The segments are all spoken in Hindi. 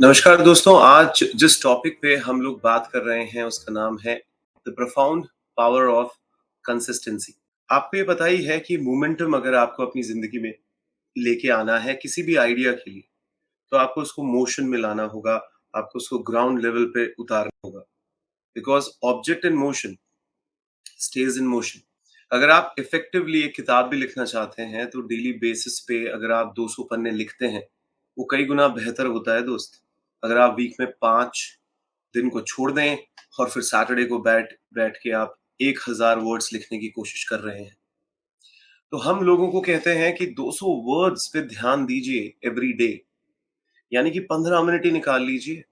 नमस्कार दोस्तों, आज जिस टॉपिक पे हम लोग बात कर रहे हैं उसका नाम है the profound power of consistency. आपको ये पता ही है कि मोमेंटम अगर आपको अपनी जिंदगी में लेके आना है किसी भी आइडिया के लिए, तो आपको उसको मोशन में लाना होगा, आपको उसको ग्राउंड लेवल पे उतारना होगा। Because object in motion stage in motion. अगर आप इफेक्टिवली एक किताब भी लिखना चाहते हैं तो डेली बेसिस पे अगर आप 200 पन्ने लिखते हैं, वो कई गुना बेहतर होता है दोस्त। अगर आप वीक में 5 दिन को छोड़ दें और फिर सैटरडे को बैठ बैठ के आप 1000 वर्ड्स लिखने की कोशिश कर रहे हैं, तो हम लोगों को कहते हैं कि 200 वर्ड्स पे ध्यान दीजिए एवरी डे। यानी कि 15 मिनट ही निकाल लीजिए।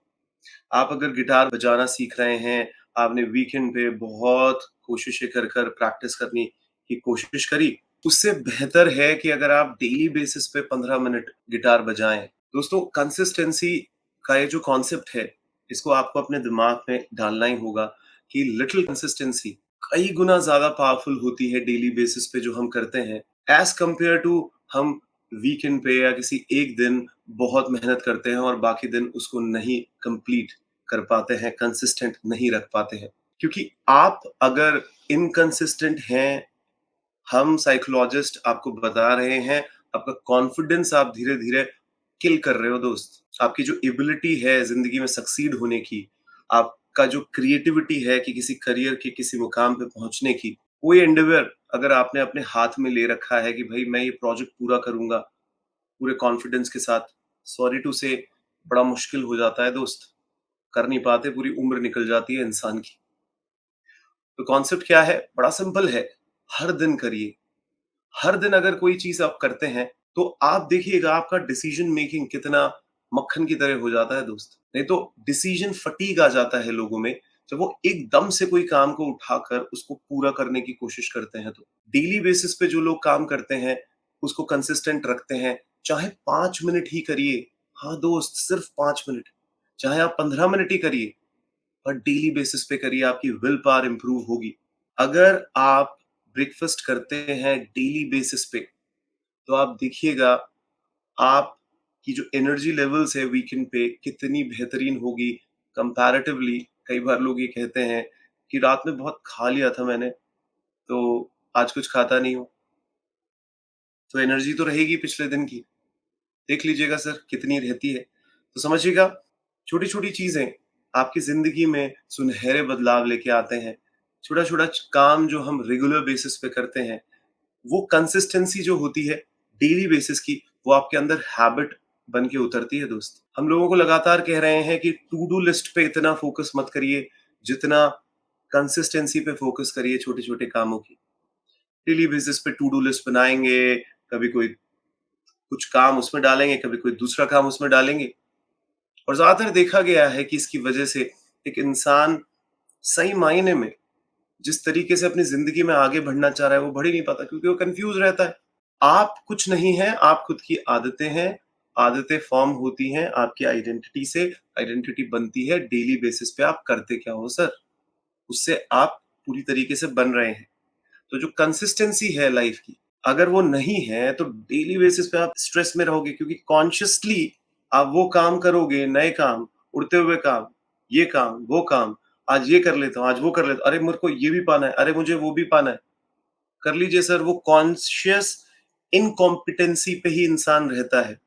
आप अगर गिटार बजाना सीख रहे हैं, आपने वीकेंड पे बहुत कोशिशें कर कर प्रैक्टिस करने की कोशिश करी, उससे बेहतर है कि अगर आप डेली बेसिस पे 15 मिनट गिटार बजाएं। दोस्तों, कंसिस्टेंसी का ये जो कॉन्सेप्ट है, इसको आपको अपने दिमाग में डालना ही होगा कि लिटिल कंसिस्टेंसी कई गुना ज्यादा पावरफुल होती है डेली बेसिस पे जो हम करते हैं, एज कंपेयर टू हम वीकेंड पे या किसी एक दिन बहुत मेहनत करते हैं और बाकी दिन उसको नहीं कंप्लीट कर पाते हैं, कंसिस्टेंट नहीं रख पाते हैं। क्योंकि आप अगर इनकंसिस्टेंट हैं, हम साइकोलॉजिस्ट आपको बता रहे हैं, आपका कॉन्फिडेंस आप धीरे धीरे किल कर रहे हो दोस्त। आपकी जो एबिलिटी है जिंदगी में सक्सीड होने की, आपका जो क्रिएटिविटी है कि किसी करियर के किसी मुकाम पे पहुंचने की, वो एंडेवर अगर आपने अपने हाथ में ले रखा है कि भाई मैं ये प्रोजेक्ट पूरा करूंगा पूरे कॉन्फिडेंस के साथ, सॉरी टू से बड़ा मुश्किल हो जाता है दोस्त। कर नहीं पाते, पूरी उम्र निकल जाती है इंसान की। तो कॉन्सेप्ट क्या है? बड़ा सिंपल है। हर दिन करिए। हर दिन अगर कोई चीज आप करते हैं, तो आप देखिएगा आपका डिसीजन मेकिंग कितना मक्खन की तरह हो जाता है दोस्त। नहीं तो डिसीजन फटीग आ जाता है लोगों में, जब वो एकदम से कोई काम को उठाकर उसको पूरा करने की कोशिश करते हैं। तो डेली बेसिस पे जो लोग काम करते हैं, उसको कंसिस्टेंट रखते हैं, चाहे 5 मिनट ही करिए। हाँ दोस्त, सिर्फ 5 मिनट। चाहे आप 15 मिनट ही करिए, पर डेली बेसिस पे करिए, आपकी विल पावर इंप्रूव होगी। अगर आप ब्रेकफास्ट करते हैं डेली बेसिस पे, तो आप देखिएगा आपकी जो एनर्जी लेवल्स है वीकेंड पे कितनी बेहतरीन होगी कंपैरेटिवली। कई बार लोग ये कहते हैं कि रात में बहुत खा लिया था मैंने, तो आज कुछ खाता नहीं हूँ। तो एनर्जी तो रहेगी पिछले दिन की। देख लीजिएगा सर कितनी रहती है। तो समझिएगा, छोटी-छोटी चीज़ें आपकी ज़िंदगी में सुनहरे बदलाव लेके आते हैं। छोटा-छोटा च काम जो हम रेगुलर बेसिस पे करते हैं, वो कंसिस्टेंसी जो होती है डेली बेसिस की, वो आपके अंदर हैबिट बन के उतरती है दोस्त। हम लोगों को लगातार कह रहे हैं कि टू डू लिस्ट पे इतना फोकस मत करिए, जितना कंसिस्टेंसी पे फोकस करिए छोटे-छोटे कामों की। डेली बेसिस पे टू डू लिस्ट बनाएँगे, कभी कोई कुछ काम उसमें डालेंगे, कभी कोई दूसरा काम उसमें डालेंगे। और ज़्यादातर देखा गया है कि इसकी वजह से एक इंसान सही मायने में जिस तरीके से अपनी ज़िंदगी में आगे बढ़ना चाह रहा है, वो बढ़ ही नहीं पाता क्योंकि वो कन्फ्यूज़ रहता है। आप कुछ नहीं हैं, आप खुद की आदतें हैं। आदतें फ़ॉर्म होती हैं आपकी आइडेंटिटी से, आइडेंटिटी बनती है डेली बेसिस पे आप करते क्या हो सर, उससे आप पूरी तरीके से बन रहे हैं। तो जो कंसिस्टेंसी है लाइफ़ की, अगर वो नहीं है तो डेली बेसिस पे आप स्ट्रेस में रहोगे क्योंकि कॉन्शियसली आप वो काम करोगे, नए काम, उड़ते हुए काम, ये काम, वो काम, आज ये कर लेता हूँ, आज वो कर लेता हूँ, अरे मेरे को ये भी पाना है, अरे मुझे वो भी पाना है। कर लीजिए सर, वो कॉन्शियस इनकॉम्पिटेंसी पे ही इंसान रहता है।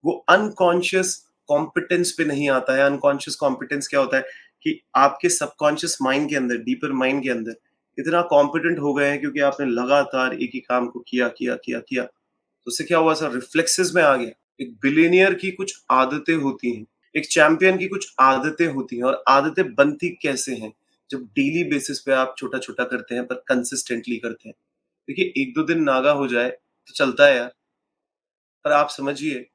वो अनकॉन्शियस कॉम्पिटेंस पे नहीं आता है। अनकॉन्शियस कॉम्पिटेंस क्या होता है कि आपके सबकॉन्शियस माइंड के अंदर, डीपर माइंड के अंदर इतना कॉम्पिटेंट हो गए हैं क्योंकि आपने लगातार एक ही काम को किया किया किया किया, तो उससे क्या हुआ सर, रिफ्लेक्सेस में आ गया। एक बिलियनियर की कुछ आदतें होती हैं, एक चैंपियन की कुछ आदतें होती हैं, और आदतें बनती कैसे हैं? जब डेली बेसिस पे आप छोटा छोटा करते हैं पर कंसिस्टेंटली करते हैं। देखिए, एक दो दिन नागा हो जाए तो चलता है यार, पर आप समझिए,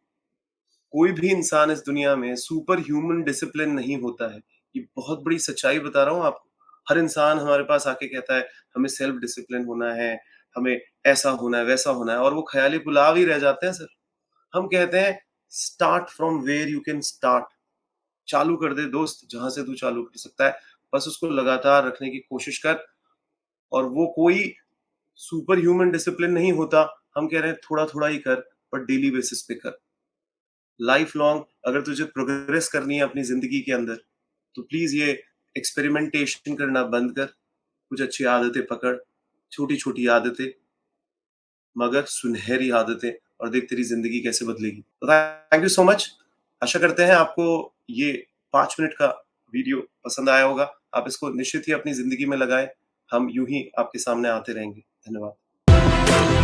कोई भी इंसान इस दुनिया में सुपर ह्यूमन डिसिप्लिन नहीं होता है। ये बहुत बड़ी सच्चाई बता रहा हूँ आपको। हर इंसान हमारे पास आके कहता है हमें सेल्फ डिसिप्लिन होना है, हमें ऐसा होना है, वैसा होना है, और वो ख़याली पुलाव ही रह जाते हैं सर। हम कहते हैं start from where you can start. चालू कर दे दोस्त, जहाँ से तू चालू कर सकता है। बस उसको लगातार रखने की कोशिश कर, और वो कोई सुपर ह्यूमन डिसिप्लिन नहीं होता। हम कह रहे हैं थोड़ा-थोड़ा ही कर, पर डेली बेसिस पे कर। लाइफ लॉन्ग अगर तुझे प्रोग्रेस करनी है अपनी ज़िंदगी के अंदर, तो प्लीज़ ये एक्सपेरिमेंटेशन करना बंद कर। कुछ अच्छी आदतें पकड़, छोटी-छोटी आदतें मगर सुनहरी आदतें, और देख तेरी ज़िंदगी कैसे बदलेगी। तो थैंक यू सो मच। आशा करते हैं आपको ये 5 मिनट का वीडियो पसंद आया होगा। आप इसको निश्चित ही अपनी ज़िंदगी में लगाएँ। हम यूँ ही आपके सामने आते रहेंगे। धन्यवाद।